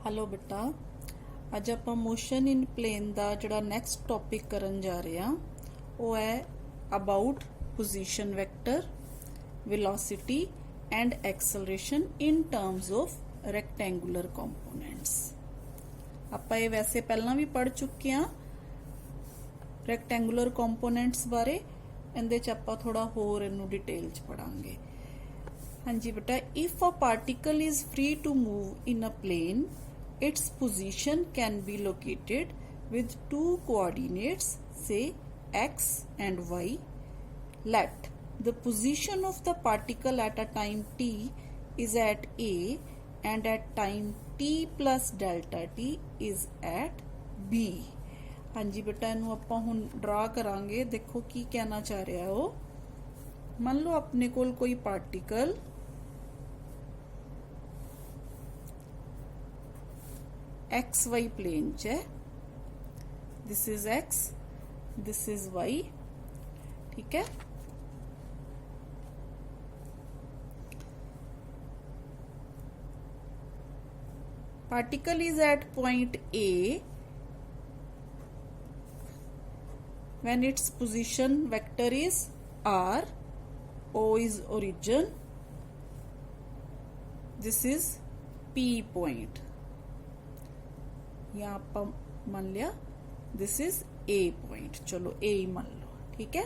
Hello बेटा अज आप motion in plane का जोड़ा नैक्सट टॉपिक करन जा रहे हैं वो है about position vector velocity and acceleration in terms of rectangular components. आप ये वैसे पहला भी पढ़ चुके हैं रैक्टेंगुलर कंपोनेंट्स बारे, इहदे च आपां थोड़ा होर इनू डिटेल च पढ़ांगे। हाँ जी बेटा, if a particle is free to move in a plane its position can be located with two coordinates, say x and y. Let the position of the particle at a time t is at a and at time t plus delta t is at b. हाँ जी बेटा, इनू आपां हुण draw करांगे। देखो की कहना चाह रहा हो। मान लो अपने कोल कोई पार्टिकल एक्स वाई प्लेन च है, this is X this is Y, ठीक है। Particle is at point A when its position vector is R, O is origin, this is P point, यहाँ आप मान लिया दिस इज ए पॉइंट, चलो ए ही मान लो, ठीक है।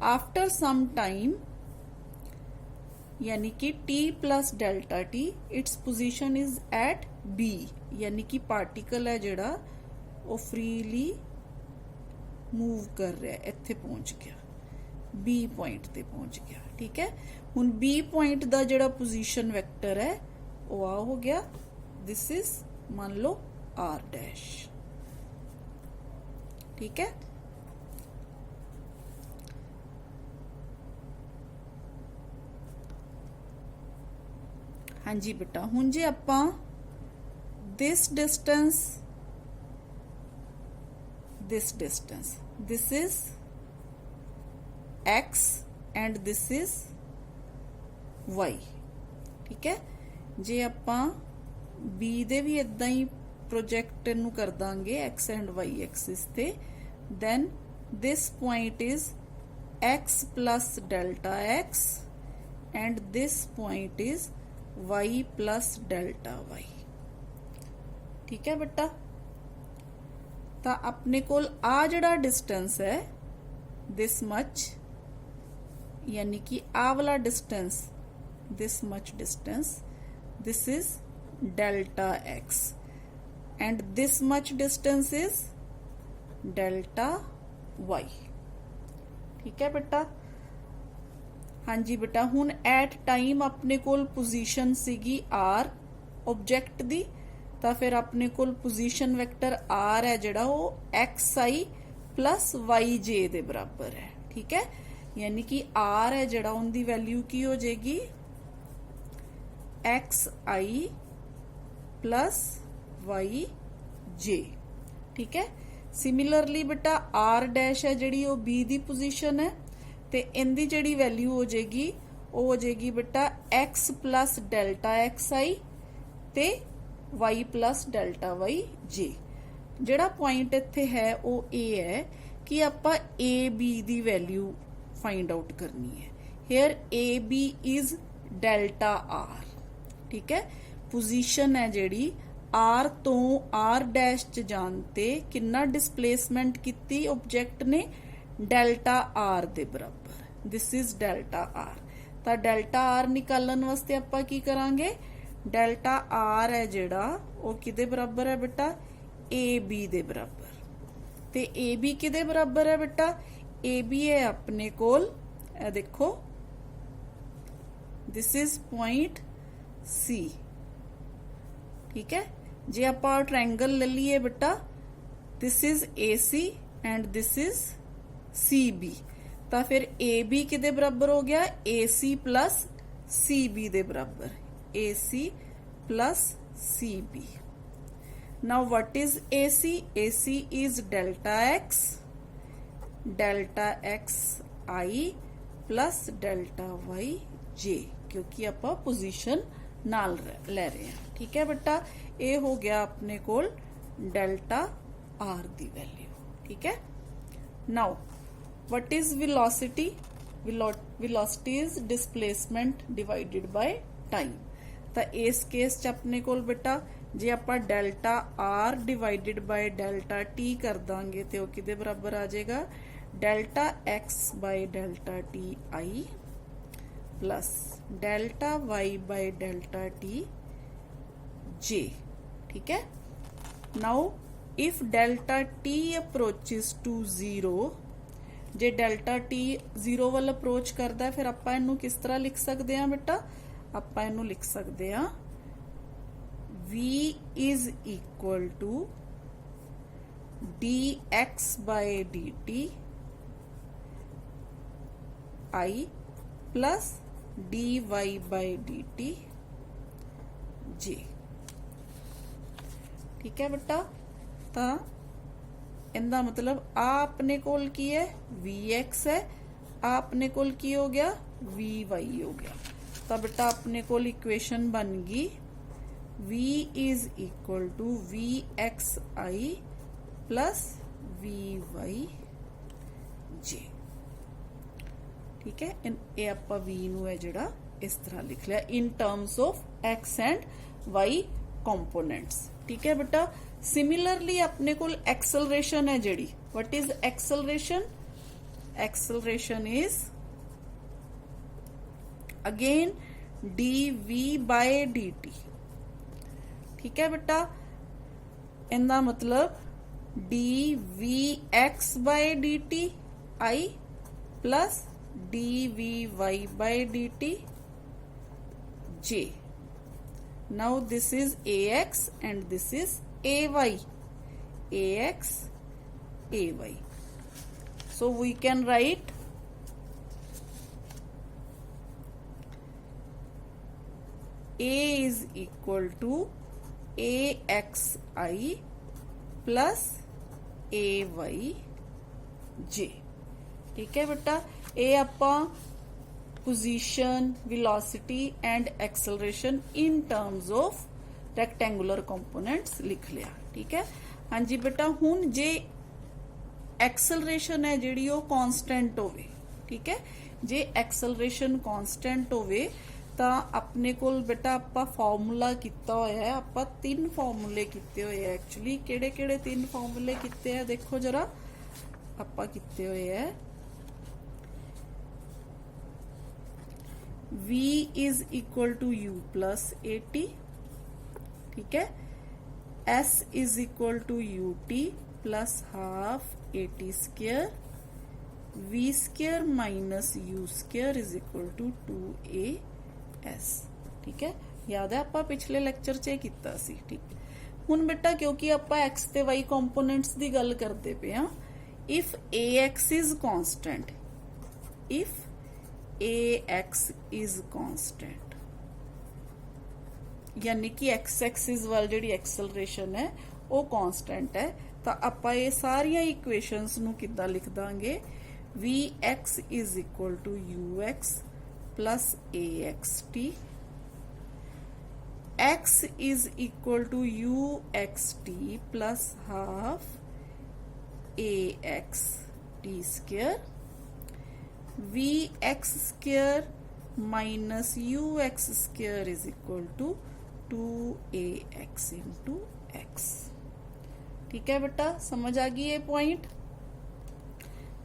आफ्टर सम टाइम यानी कि t plus delta T its position is at b, यानी कि पार्टिकल है जड़ा वो फ्रीली मूव कर रहा है, इत्थे पहुंच गया b पॉइंट ते पहुंच गया, ठीक है। हुण b पॉइंट दा जड़ा पोजीशन वेक्टर है वो आ हो गया, दिस इज मान लो आर डैश, ठीक है। हाँ जी बेटा, हुण जे आपां this distance this is X and this is Y, ठीक है। जे आपां बी दे भी इदां ही प्रोजेक्ट नू कर दांगे एक्स एंड वाई एक्सिस ते, then this point is x plus delta x and this point is y plus delta y, ठीक है बेटा। तो अपने कोल आ जड़ा डिस्टेंस है दिस मच, यानी कि आ वाला distance this much distance, this is delta x and this much distance is delta y, ठीक है बेटा। हाँ जी बेटा, हुण एट टाइम अपने कोल पोजीशन सीगी r ऑब्जेक्ट दी, तो फिर अपने कोल पोजीशन वेक्टर r है जड़ा वो xi प्लस yj दे बराबर है, ठीक है। यानी कि r है जड़ा उनकी वैल्यू की हो जाएगी xi प्लस वाई जे, ठीक है। सिमिलरली बेटा आर डैश है जड़ी वो बी दी पोजीशन है, ते इनदी जड़ी वैल्यू हो जाएगी वो हो जाएगी बेटा X plus delta x I ते Y plus delta Y J. जड़ा पॉइंट इत्थे है वो ए है कि आपां ए बी दी वैल्यू फाइंड आउट करनी है। Here A B is delta R, ठीक है। पोजीशन है जड़ी आर तो आर डैश च जानते कितना डिस्प्लेसमेंट की ऑब्जेक्ट ने, डेल्टा आर दे बराबर, दिस इज डेल्टा आर। तो डेल्टा आर निकालन वास्ते आपां की करांगे, डेल्टा आर है जेड़ा वो किदे बराबर है बेटा ए बी दे बराबर, ते ए बी किदे बराबर है बेटा, ए बी है अपने कोल देखो दिस इज पॉइंट सी, ठीक है। जे आप ट्रायंगल ले लीए बेटा this is A C and this is C B, तो फिर ए बी किदे बराबर हो गया ए सी प्लस सी बी दे बराबर, a c plus c b. Now what is A c, a c is delta x i plus delta Y j, क्योंकि आप पोजीशन नाल ले रहे हैं। ठीक है बेटा, ये हो गया अपने कोल डेल्टा आर दी वैल्यू। ठीक है, now what is velocity? Velocity is displacement divided by time. तो इस केस च अपने कोल बेटा जे आपां delta r divided by delta t कर दांगे तो वो किदे बराबर आ जाएगा? Delta x by delta t i plus delta y by delta t j. ठीक है, now if delta t approaches to zero, जे डेल्टा टी जीरो वाल अप्रोच करता है फिर आपां इनू किस तरह लिख सकते हैं बेटा? आपां इनू लिख सकते हैं v is equal to dx by dt I plus dy by dt j। ठीक है बेटा, तो इनका मतलब आ अपने कोल की है vx है, आ अपने कोल की हो गया vy हो गया। तो बेटा अपने कोल इक्वेशन बन गई v is equal to vxi plus vyj। ठीक है, ये आपां v नू है जिहड़ा इस तरह लिख लिया in terms of x and y components. ठीक है बेटा, सिमिलरली अपने कोल एक्सेलरेशन है जिहड़ी, what is acceleration? Acceleration is again dv by dt। ठीक है बेटा, इनका मतलब dvx by dt I plus dvy by dt j। now this is ax and this is ay, ax ay, so we can write a is equal to axi plus ay j। ठीक है बेटा, ये आपां position, velocity and acceleration in terms of rectangular components लिख लिया। ठीक है, हाँ जी बेटा, हुण जे एक्सेलरेशन है जिहड़ी वो कांस्टेंट होवे, ठीक है, जे एक्सेलरेशन कांस्टेंट होवे तो अपने कोल बेटा आपां फार्मूला कीता होया है, आपां 3 फार्मूले कीते होए है। एक्चुअली केड़े केड़े 3 फार्मूले कीते हैं देखो जरा, आपां कीते होए है v is equal to u plus at। ठीक है, s is equal to ut plus half at square, v square minus u square is equal to 2as। ठीक है, याद है आपां पिछले लेक्चर च कीता सी। ठीक, हुण बेटा क्योंकि आपां x ते y कंपोनेंट्स दी गल करदे पे हां, if ax is constant, if ax is constant यानी कि x एक्सिस वाल जिहड़ी एक्सेलरेशन है वो कांस्टेंट है, तो आपां ये सारियां इक्वेशंस नू किद्दां लिख Dange? vx is equal to ux plus axt, x is equal to uxt plus half axt square, vx square minus ux square is equal to 2ax into x। ठीक है बेटा, समझ आ गई ये पॉइंट?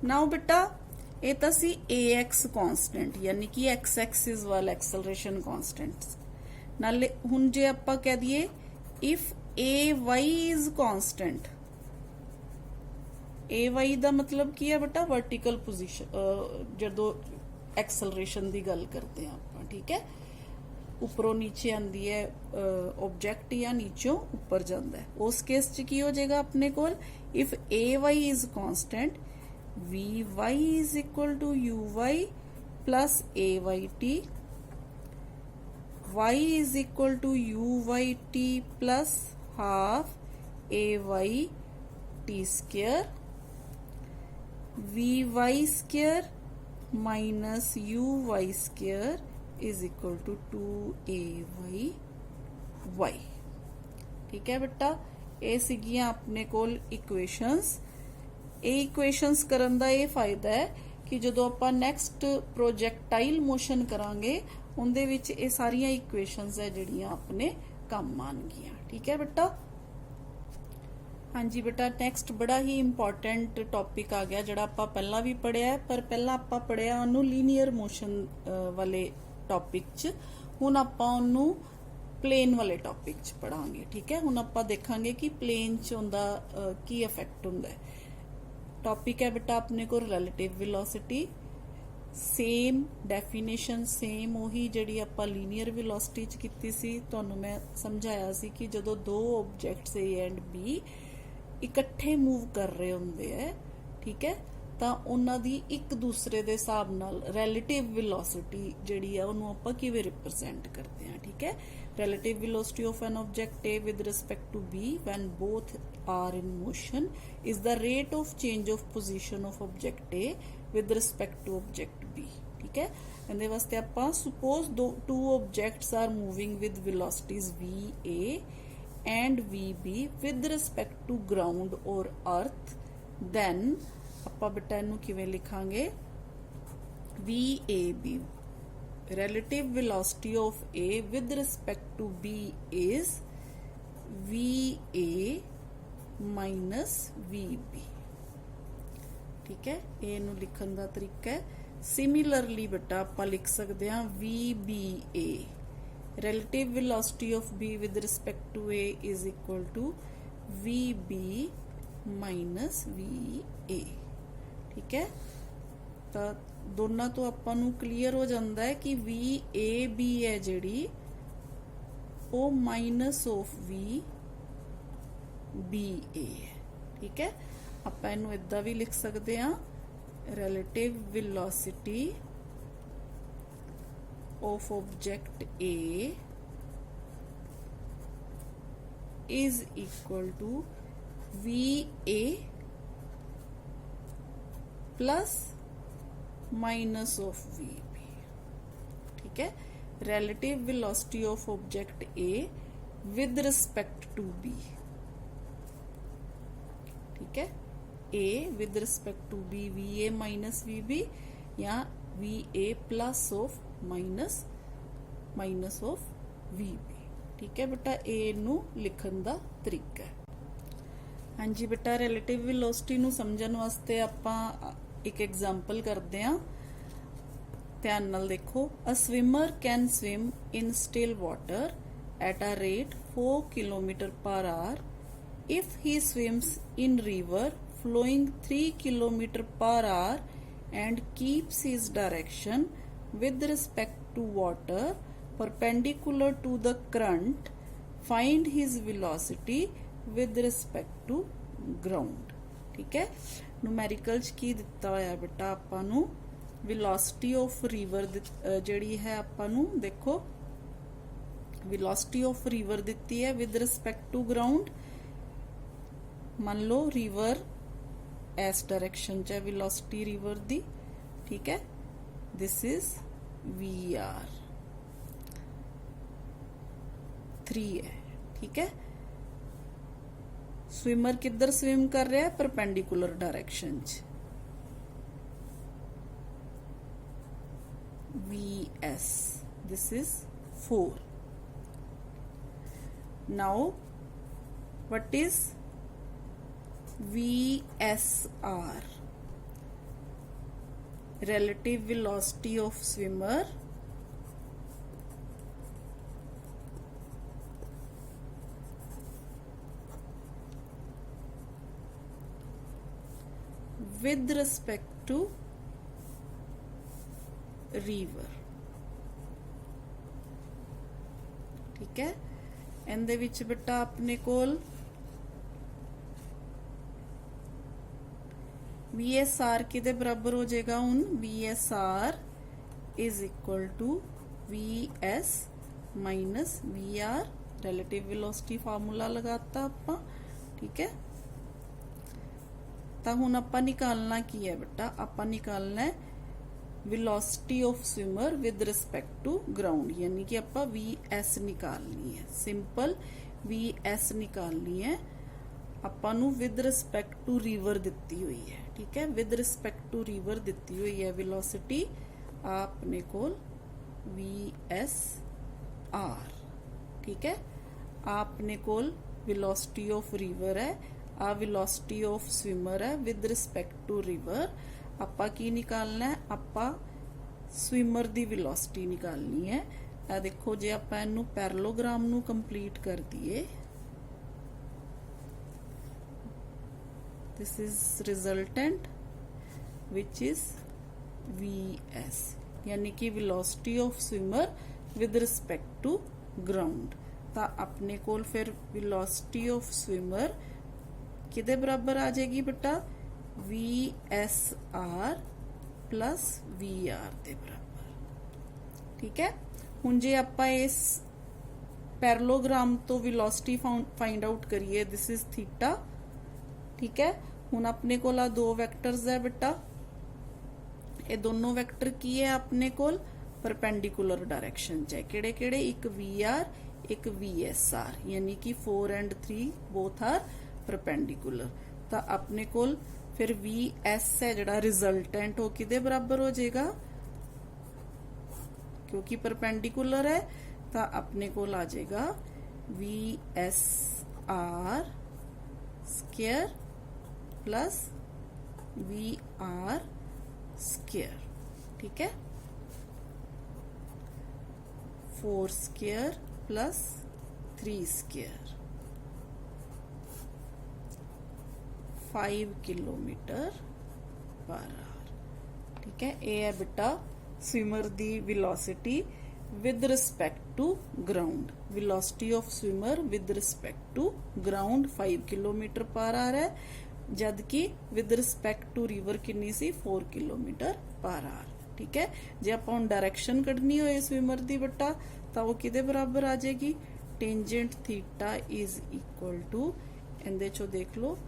नाउ बेटा ये तो सी ax कांस्टेंट यानी कि x एक्सिस वाला एक्सेलरेशन कांस्टेंट, नाले हुण जे आपां कह दिए if ay is constant, ay दा मतलब की है बेटा? वर्टिकल पोजीशन, जदों एक्सेलरेशन दी गल करते हैं आपां। ठीक है, उपरों नीचे आंदी है ऑब्जेक्ट या नीचों ऊपर जाता है, उस केस च की हो जाएगा अपने कोल? If ay is constant, vy is equal to uy plus ayt, y is equal to uyt plus half ayt square, vy square minus uy square is equal to 2ay ठीक है बेटा। ਇਹ ਸੀਗੀਆਂ ਆਪਣੇ ਕੋਲ ਇਕੁਏਸ਼ਨਸ। ਇਹ ਇਕੁਏਸ਼ਨਸ ਕਰਨ ਦਾ ਇਹ ਫਾਇਦਾ ਹੈ ਕਿ ਜਦੋਂ ਆਪਾਂ ਨੈਕਸਟ ਪ੍ਰੋਜੈਕਟਾਈਲ ਮੋਸ਼ਨ ਕਰਾਂਗੇ ਉਹਦੇ ਵਿੱਚ ਇਹ ਸਾਰੀਆਂ ਇਕੁਏਸ਼ਨਸ ਹੈ ਜਿਹੜੀਆਂ ਆਪਣੇ ਕੰਮ ਆਣਗੀਆਂ। ਠੀਕ ਹੈ ਬੇਟਾ। ਹਾਂਜੀ ਬੇਟਾ, ਨੈਕਸਟ ਬੜਾ ਹੀ ਇੰਪੋਰਟੈਂਟ ਟੌਪਿਕ ਆ ਗਿਆ ਜਿਹੜਾ ਆਪਾਂ ਪਹਿਲਾਂ ਵੀ ਪੜਿਆ, ਪਰ ਪਹਿਲਾਂ ਆਪਾਂ ਪੜਿਆ ਉਹਨੂੰ ਲੀਨੀਅਰ ਮੋਸ਼ਨ ਵਾਲੇ ਟੌਪਿਕ 'ਚ। ਹੁਣ ਆਪਾਂ ਉਹਨੂੰ ਪਲੇਨ ਵਾਲੇ ਟੌਪਿਕ 'ਚ ਪੜਾਂਗੇ। ਠੀਕ ਹੈ, ਹੁਣ ਆਪਾਂ ਦੇਖਾਂਗੇ ਕਿ ਪਲੇਨ 'ਚ ਉਹਦਾ ਕੀ ਇਫੈਕਟ ਹੁੰਦਾ ਹੈ। ਟੌਪਿਕ ਹੈ ਬੇਟਾ ਆਪਣੇ ਕੋਲ relative velocity. Same definition, same ਉਹੀ ਜਿਹੜੀ ਆਪਾਂ ਲੀਨੀਅਰ ਵੈਲੋਸਿਟੀ 'ਚ ਕੀਤੀ ਸੀ। ਤੁਹਾਨੂੰ ਮੈਂ ਸਮਝਾਇਆ ਸੀ ਕਿ ਜਦੋਂ ਦੋ ਆਬਜੈਕਟਸ A ਐਂਡ B ਇਕੱਠੇ ਮੂਵ ਕਰ ਰਹੇ ਹੁੰਦੇ ਆ, ਠੀਕ ਹੈ, ਤਾਂ ਉਹਨਾਂ ਦੀ ਇੱਕ ਦੂਸਰੇ ਦੇ ਹਿਸਾਬ ਨਾਲ ਰਿਲੇਟਿਵ ਵੈਲੋਸਿਟੀ ਜਿਹੜੀ ਆ ਉਹਨੂੰ ਆਪਾਂ ਕਿਵੇਂ ਰਿਪਰੈਜ਼ੈਂਟ ਕਰਦੇ ਆ। ਠੀਕ ਹੈ, relative velocity of an object A with respect to B when both are in motion is the rate of change of position of object A with respect to object B. ठीक है, ਇਹਦੇ ਵਾਸਤੇ ਆਪਾਂ suppose two objects are moving with velocities VA and VB with respect to ground or earth, then ਆਪਾਂ ਬੇਟਾ ਇਹਨੂੰ ਕਿਵੇਂ ਲਿਖਾਂਗੇ? VAB relative velocity of A with respect to B is VA minus VB. ठीक है, A ਨੂੰ ਲਿਖਣ ਦਾ ਤਰੀਕਾ ਹੈ। ਸਿਮਿਲਰਲੀ ਬੇਟਾ ਆਪਾਂ ਲਿਖ ਸਕਦੇ ਹਾਂ VBA relative velocity of B with respect to A is equal to VB minus VA. ठीक है, ਤਾਂ ਦੋਨਾਂ ਤੋਂ ਆਪਾਂ ਨੂੰ ਕਲੀਅਰ ਹੋ ਜਾਂਦਾ ਹੈ ਕਿ VAB ਹੈ ਜਿਹੜੀ ਉਹ ਮਾਈਨਸ ਆਫ VBA ਹੈ। ਠੀਕ ਹੈ, ਆਪਾਂ ਇਹਨੂੰ ਇਦਾਂ ਵੀ ਲਿਖ ਸਕਦੇ ਹਾਂ relative velocity of object A is equal to VA plus minus of VB. ठीक है, relative velocity of object A with respect to B. ठीक है, A with respect to B VA minus VB या VA plus of minus of VB. ठीक है बेटा, A ਨੂੰ ਲਿਖਣ ਦਾ ਤਰੀਕਾ ਹੈ। ਹਾਂਜੀ ਬੇਟਾ, ਰਿਲੇਟਿਵ ਵੈਲੋਸਿਟੀ ਨੂੰ ਸਮਝਣ ਵਾਸਤੇ ਆਪਾਂ ਇੱਕ ਐਗਜ਼ਾਮਪਲ ਕਰਦੇ ਹਾਂ। ਧਿਆਨ ਨਾਲ ਦੇਖੋ। A swimmer can swim in still water at a rate 4 kilometre per hour if he swims in river flowing 3 kilometer per hour and keeps his direction with respect to water perpendicular to the current, find his velocity with respect to ground. ठीक है, numerical च की दिता होया बेटा आपां नू velocity of river ਜਿਹੜੀ ਹੈ ਆਪਾਂ ਨੂੰ देखो velocity of river ਦਿੱਤੀ ਹੈ with respect to ground। मान लो रिवर इस डायरेक्शन च है वेलोसिटी रिवर दी। ठीक है, दिस इज VR 3 है। ठीक है, स्विमर किधर स्विम कर रहा है? परपेंडिकुलर डायरेक्शन च। VS this is 4। Now what is VSR relative velocity of swimmer with respect to river। ठीक है, ਇਹਦੇ ਵਿੱਚ ਬੇਟਾ ਆਪਣੇ ਕੋਲ VSR किदे बराबर हो जाएगा? उन VSR is equal to VS minus VR relative velocity formula लगाता आपा। ठीक है, तो हुण आपा निकालना की है बेटा? आपा निकालना है velocity of swimmer with respect to ground, यानी कि ਆਪਾਂ VS निकालनी है, सिंपल VS निकालनी है ਆਪਾਂ ਨੂੰ with respect to river ਦਿੱਤੀ ਹੋਈ ਹੈ। ठीक है, with respect to river ਦਿੱਤੀ ਹੋਈ ਹੈ velocity ਆਪਣੇ ਕੋਲ VSR। ठीक है, ਆਪਣੇ ਕੋਲ velocity of river है, आ velocity of swimmer है with respect to river। ਆਪਾਂ ਕੀ ਨਿਕਾਲਣਾ ਹੈ, ਆਪਾਂ ਸਵਿਮਰ ਦੀ velocity ਨਿਕਾਲਣੀ ਹੈ। ਇਹ ਦੇਖੋ ਜੇ ਆਪਾਂ ਇਹਨੂੰ ਪੈਰਲੋਗ੍ਰਾਮ ਨੂੰ ਕੰਪਲੀਟ ਕਰ ਦਈਏ, this is resultant which is VS, यानी कि velocity of swimmer with respect to ground। ਤਾਂ ਆਪਣੇ ਕੋਲ ਫਿਰ velocity of swimmer किदे बराबर आ जाएगी बेटा, VSR प्लस VR दे बराबर। ठीक है, हुण जे आपां इस पैरेललोग्राम तो वेलोसिटी फाइंड आउट करिए, दिस इज थीटा। ठीक है, हुण अपने कोल आ दो वैक्टर्स है बेटा, ये दोनों वैक्टर की है अपने कोल परपेंडिकुलर डायरेक्शन च है। किहड़े किहड़े, एक VR एक VSR, यानी कि 4 and 3 बोथ आर परपेंडिकुलर। तो अपने कोल फिर VS है जड़ा रिजल्टेंट हो किदे बराबर हो जाएगा, क्योंकि परपेंडिकुलर है तो अपने कोल आ जाएगा VSR square plus VR square. ठीक है, 4 square plus 3 square 5 kilometre per hour. ठीक है, ये है बेटा स्विमर दी velocity with respect to ground. Velocity of swimmer with respect to ground 5 kilometre per hour है, जबकि विद रिस्पेक्ट टू रिवर कितनी सी 4 किलोमीटर पर आवर। ठीक है, जे आपां डायरेक्शन कढनी होए स्विमर दी बेटा तो वो किदे बराबर आ जाएगी, tangent theta is equal to, इहदे चो देख लो,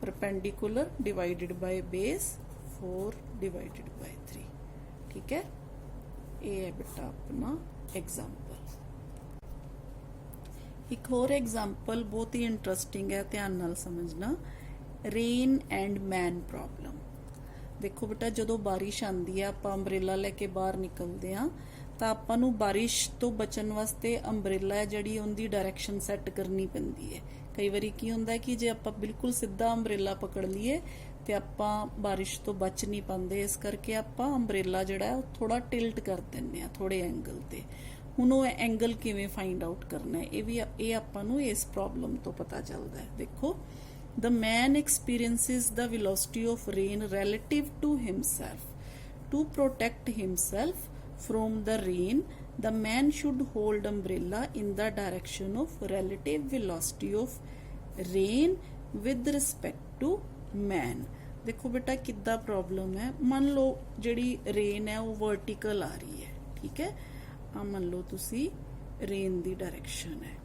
perpendicular divided by base 4 divided by 3। ठीक है, ये है बेटा अपना एग्जाम्पल। एक और एग्जाम्पल बहुत ही इंटरेस्टिंग है, ध्यान नाल समझना। Rain and man problem. देखो बेटा, जदों बारिश आंदी है आपां अंब्रेला लेके बाहर निकलते हैं तो आपां नूं बारिश तो बचन वास्ते अंब्रेला है जिहड़ी उहदी डायरेक्शन सैट करनी पैंदी है। कई बारी की हुंदा है कि जे आपां बिल्कुल सीधा अंब्रेला पकड़ लीए ते आपां बारिश तो बच नहीं पाते, इस करके आपां अंब्रेला जिहड़ा है थोड़ा टिल्ट कर दिंदे आ थोड़े एंगल ते। हुण ओह एंगल किवें फाइंड आउट करना है, ये आपां नूं इस प्रॉब्लम तो पता चलदा है। देखो, the man experiences the velocity of rain relative to himself. To protect himself from the rain, the man should hold umbrella in the direction of relative velocity of rain with respect to man। देखो बेटा किद्दा problem है, मान लो जिहड़ी rain है वो vertical आ रही है। ठीक है, आ मान लो तुसी रेन दी डायरेक्शन है,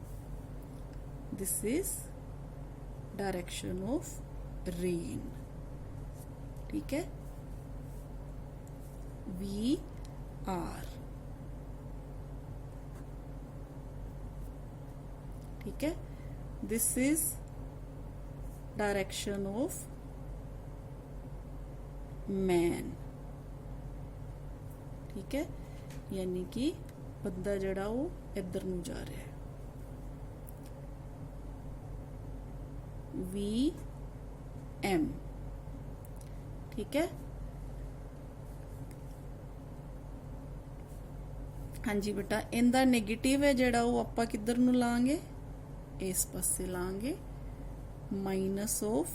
this is direction of rain. ठीक है, VR। ठीक है, this is direction of man. ठीक है, यानी कि बंदा जड़ा वो इधर नूं जा रहा है, VM। ठीक है, हाँ जी बेटा, इनका नेगेटिव है जड़ा वो आपां किधर नूं लांगे, इस पासे लांगे, माइनस ऑफ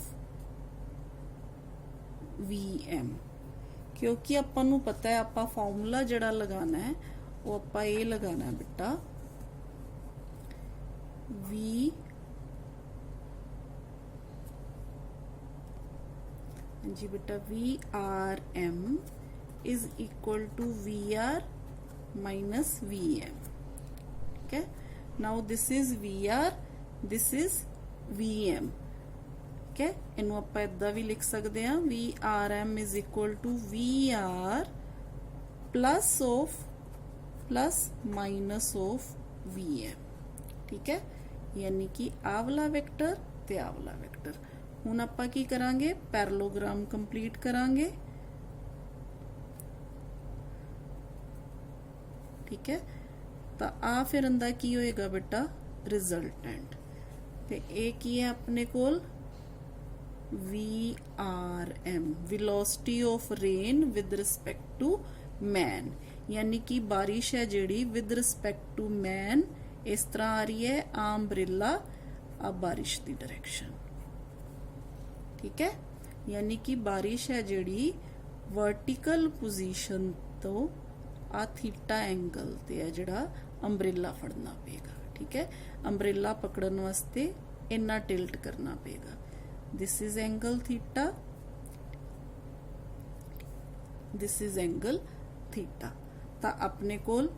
VM। क्योंकि आपां नूं पता है आपां फॉर्मूला जड़ा लगाना है वो आपां ये लगाना है बेटा, जी बेटा VRM is equal to VR minus VM। ठीक है, now this is VR, this is VM। ठीक है, इनू आपां इदां भी लिख सकते हैं, VRM is equal to VR plus minus of VM, ठीक है। यानी कि आ वाला वैक्टर ते आ वाला वैक्टर। हुण आपां की करांगे, पैरेललोग्राम कंप्लीट करांगे, ठीक है। तो आ फिर अंदा की होएगा बेटा, रिजल्टेंट। ते ए की है अपने कोल, VRM, velocity of rain with respect to man. यानी कि बारिश है जेड़ी विद रिस्पेक्ट टू मैन इस तरह आ रही है, अम्ब्रेला आ बारिश दी डायरेक्शन, ठीक है। यानी कि बारिश है जेड़ी वर्टिकल पोजीशन तो आ थीटा एंगल ते है जेड़ा अंब्रेला फड़ना पेगा, ठीक है। अंब्रेला पकड़न वास्ते इन्ना टिल्ट करना पेगा। This is angle theta, this is angle theta. तो अपने कोल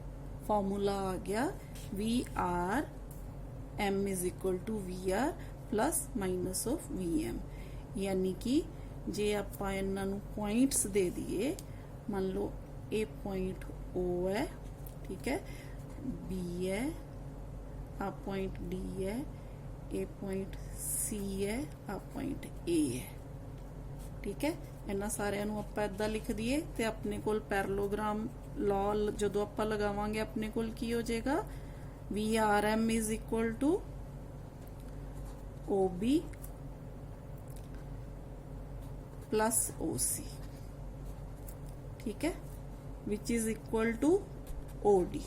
फॉर्मूला आ गया VRM is equal to VR plus minus of VM। यानी कि जे आपां इन्हां नूं पॉइंट्स दे दिए, मान लो ए पॉइंट O है, ठीक है, B है, आ पॉइंट D है, ए पॉइंट C है, आ पॉइंट A है, ठीक है। इन्हां सारिਆਂ ਨੂੰ ਆਪਾਂ इदां लिख दिए ते अपने कोल पैरेललोग्राम लॉ जदों ਆਪਾਂ लगावांगे अपने कोल की हो जाएगा, VRM is equal to OB plus OC, ठीक है, which is equal to OD।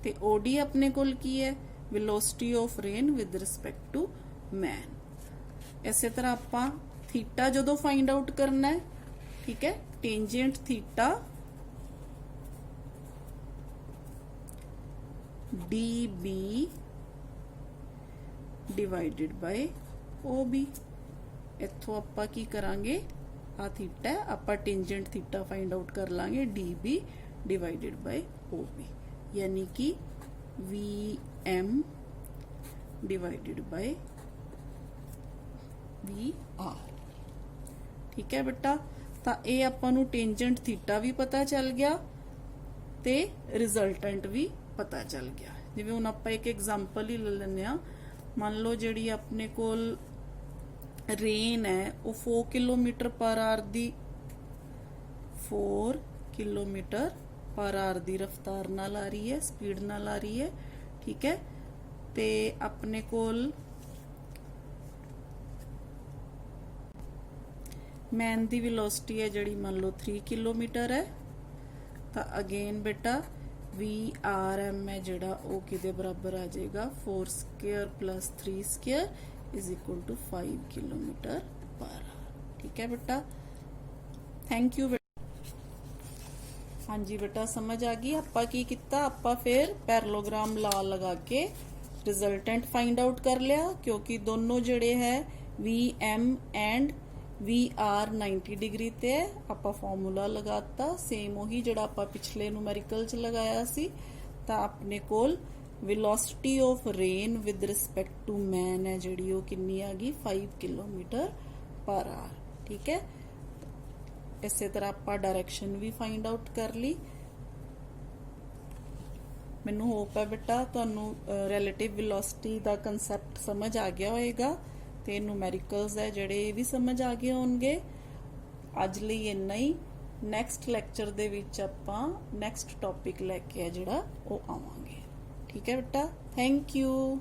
ते OD अपने कोल की है, velocity of rain with respect to man. इसे तरह आपां थीटा जदों फाइंड आउट करना है, ठीक है, tangent theta DB divided by OB। इत्थों आपां की करांगे, आ थीटा आपां टेंजेंट थीटा फाइंड आउट कर लांगे DB डिवाइडेड बाय OB। यानी कि VM डिवाइडेड बाय VR, ठीक है बेटा। तो ये आपां नूं टेंजेंट थीटा भी पता चल गया ते रिजल्टेंट भी पता चल गया। जिवें हुण आपां एक एग्जांपल ही ले लैंदे आ, मान लो जिहड़ी अपने कोल रेन है वो 4 kilometre per our the 4 kilometre per our दी रफ्तार नाल आ रही है, स्पीड नाल आ रही है, ठीक है। ते अपने कोल मैन दी वेलोसिटी है जिहड़ी मान लो 3 किलोमीटर है। तो अगेन बेटा VRM है जिहड़ा वो किदे बराबर आ जाएगा, 4 square plus 3 square is equal to 5 kilometre per hour, ठीक है बेटा। थैंक यू बेटा। हाँ जी बेटा, समझ आ गई। आपां की किता, आपां फिर पैरेललोग्राम लॉ लगा के रिजल्टेंट फाइंड आउट कर लिया, क्योंकि दोनों जिहड़े है VM एंड VR 90 डिग्री ते है। आपां फॉर्मूला लगाता सेम वही जिहड़ा आपां पिछले न्यूमेरिकल च लगाया सी। तां अपने कोल velocity of rain with respect to man है जिहड़ी वो कितनी आ गई, 5 किलोमीटर पर आवर, ठीक है। इसे तरह आपां डायरेक्शन भी फाइंड आउट कर ली। मैनू होप है बेटा तुहानू रिलेटिव वेलोसिटी दा कंसैप्ट समझ आ गया होएगा ते न्यूमेरिकल्स है जिहड़े भी समझ आ गए होणगे। अज लई इन्ना ही। नैक्सट लैक्चर दे विच आपां नैक्सट टॉपिक लैके जिहड़ा वो आवांगे, ठीक है बेटा। Thank you.